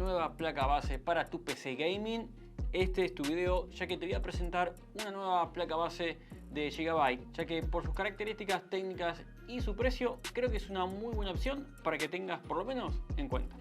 nueva placa base para tu PC Gaming, este es tu video, ya que te voy a presentar una nueva placa base de Gigabyte, ya que por sus características técnicas y su precio, creo que es una muy buena opción para que tengas por lo menos en cuenta.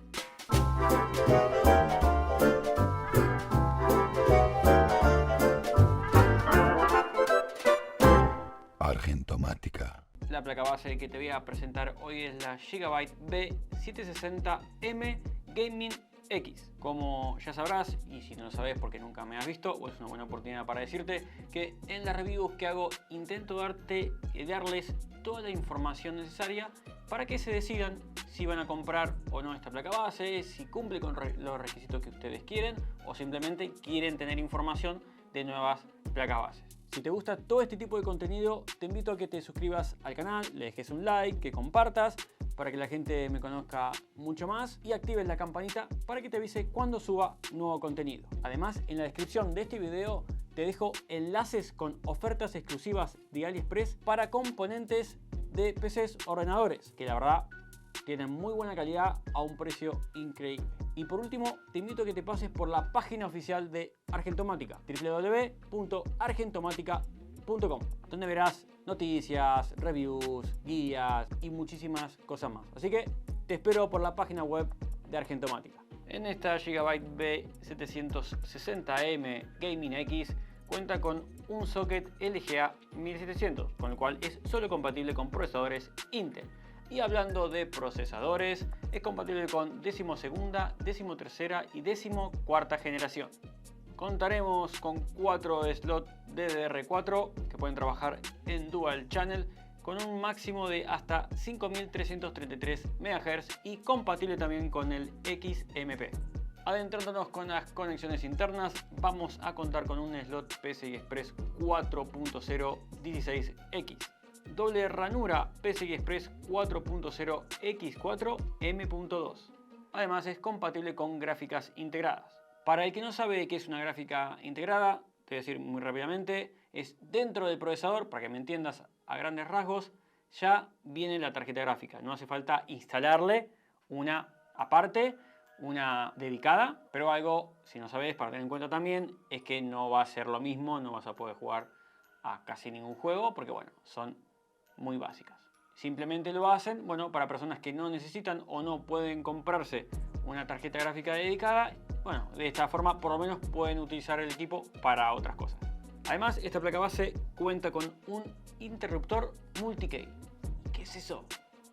Argentomática. La placa base que te voy a presentar hoy es la Gigabyte B760M Gaming X. Como ya sabrás, y si no lo sabes porque nunca me has visto, o es una buena oportunidad para decirte, que en las reviews que hago intento darles toda la información necesaria para que se decidan si van a comprar o no esta placa base, si cumple con los requisitos que ustedes quieren o simplemente quieren tener información de nuevas placas bases. Si te gusta todo este tipo de contenido, te invito a que te suscribas al canal, le dejes un like, que compartas para que la gente me conozca mucho más y actives la campanita para que te avise cuando suba nuevo contenido. Además, en la descripción de este video te dejo enlaces con ofertas exclusivas de AliExpress para componentes de PCs o ordenadores, que la verdad tienen muy buena calidad a un precio increíble. Y por último, te invito a que te pases por la página oficial de Argentomática, www.argentomatica.com, donde verás noticias, reviews, guías y muchísimas cosas más. Así que te espero por la página web de Argentomática. En esta Gigabyte B760M Gaming X cuenta con un socket LGA 1700, con el cual es solo compatible con procesadores Intel. Y hablando de procesadores, es compatible con 12ª, 13ª y 14ª generación. Contaremos con 4 slots DDR4 que pueden trabajar en Dual Channel con un máximo de hasta 5333 MHz y compatible también con el XMP. Adentrándonos con las conexiones internas, vamos a contar con un slot PCI Express 4.0 16X. Doble ranura PCI Express 4.0 X4 M.2. Además es compatible con gráficas integradas. Para el que no sabe qué es una gráfica integrada, te voy a decir muy rápidamente, es dentro del procesador, para que me entiendas a grandes rasgos, ya viene la tarjeta gráfica. No hace falta instalarle una aparte, una dedicada, pero algo, si no sabes, para tener en cuenta también, es que no va a ser lo mismo, no vas a poder jugar a casi ningún juego, porque bueno, son muy básicas. Simplemente lo hacen, bueno, para personas que no necesitan o no pueden comprarse una tarjeta gráfica dedicada. Bueno, de esta forma por lo menos pueden utilizar el equipo para otras cosas. Además, esta placa base cuenta con un interruptor multi-key. ¿Qué es eso?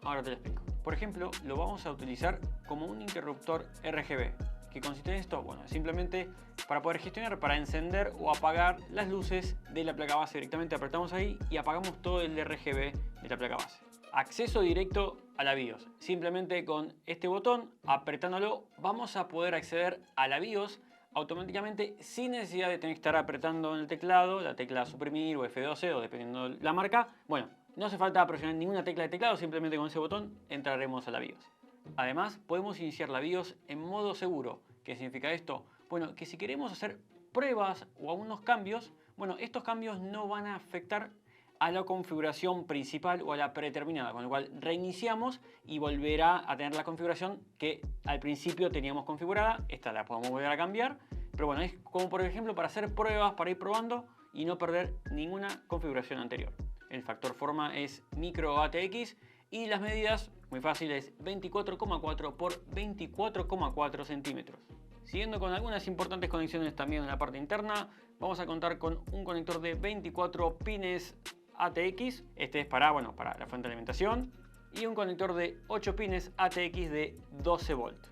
Ahora te lo explico. Por ejemplo, lo vamos a utilizar como un interruptor RGB. ¿Qué consiste en esto? Bueno, simplemente para poder gestionar, para encender o apagar las luces de la placa base. Directamente apretamos ahí y apagamos todo el RGB de la placa base. Acceso directo a la BIOS. Simplemente con este botón, apretándolo, vamos a poder acceder a la BIOS automáticamente sin necesidad de tener que estar apretando en el teclado la tecla suprimir o F12 o dependiendo de la marca. Bueno, no hace falta presionar ninguna tecla de teclado, simplemente con ese botón entraremos a la BIOS. Además, podemos iniciar la BIOS en modo seguro. ¿Qué significa esto? Bueno, que si queremos hacer pruebas o algunos cambios, bueno, estos cambios no van a afectar a la configuración principal o a la predeterminada, con lo cual reiniciamos y volverá a tener la configuración que al principio teníamos configurada. Esta la podemos volver a cambiar, pero bueno, es como por ejemplo para hacer pruebas, para ir probando y no perder ninguna configuración anterior. El factor forma es micro ATX y las medidas, muy fáciles, 24,4 por 24,4 centímetros. Siguiendo con algunas importantes conexiones también en la parte interna, vamos a contar con un conector de 24 pines ATX. Este es para la fuente de alimentación. Y un conector de 8 pines ATX de 12 volts.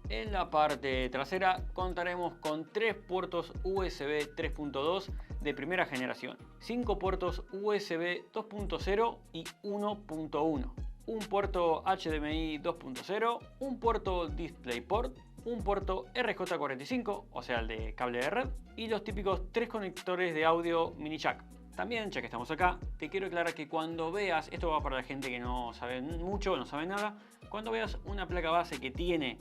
En la parte trasera contaremos con 3 puertos USB 3.2 de primera generación, 5 puertos USB 2.0 y 1.1, un puerto HDMI 2.0, un puerto DisplayPort, un puerto RJ45, o sea el de cable de red, y los típicos 3 conectores de audio mini jack. También, ya que estamos acá, te quiero aclarar que cuando veas, esto va para la gente que no sabe mucho, no sabe nada, cuando veas una placa base que tiene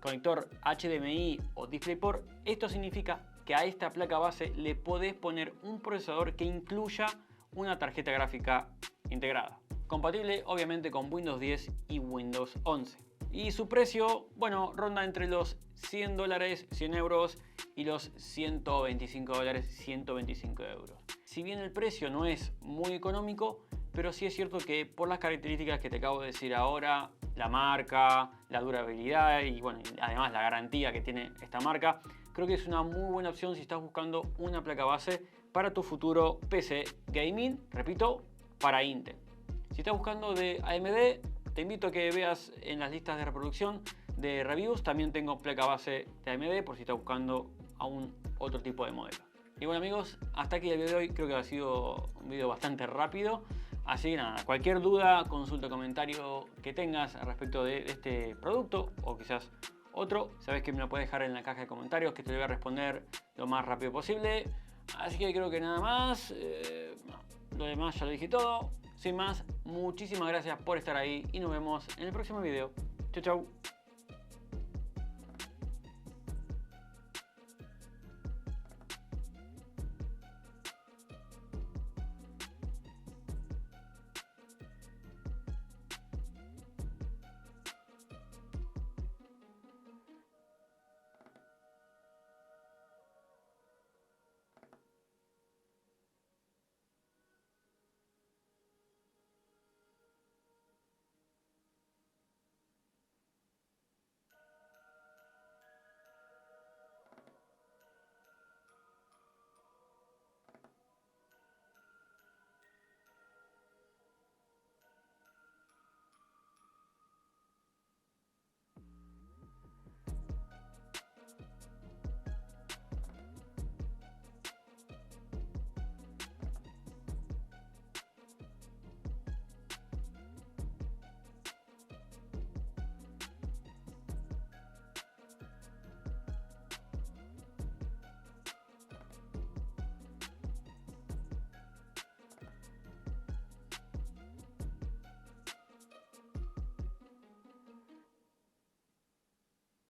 conector HDMI o DisplayPort, esto significa que a esta placa base le podés poner un procesador que incluya una tarjeta gráfica integrada. compatible obviamente con Windows 10 y Windows 11. Y su precio, bueno, ronda entre los $100, 100 euros y los $125, 125 euros. Si bien el precio no es muy económico, pero sí es cierto que por las características que te acabo de decir ahora, la marca, la durabilidad y bueno, además la garantía que tiene esta marca, creo que es una muy buena opción si estás buscando una placa base para tu futuro PC gaming, repito, para Intel. Si estás buscando de AMD, te invito a que veas en las listas de reproducción de reviews, también tengo placa base de AMD por si estás buscando aún otro tipo de modelo. Y bueno amigos, hasta aquí el video de hoy, creo que ha sido un video bastante rápido. Así que nada, cualquier duda, consulta, comentario que tengas respecto de este producto o quizás otro, sabes que me lo puedes dejar en la caja de comentarios que te lo voy a responder lo más rápido posible. Así que creo que nada más, lo demás ya lo dije todo. Sin más, muchísimas gracias por estar ahí y nos vemos en el próximo video. Chau chau.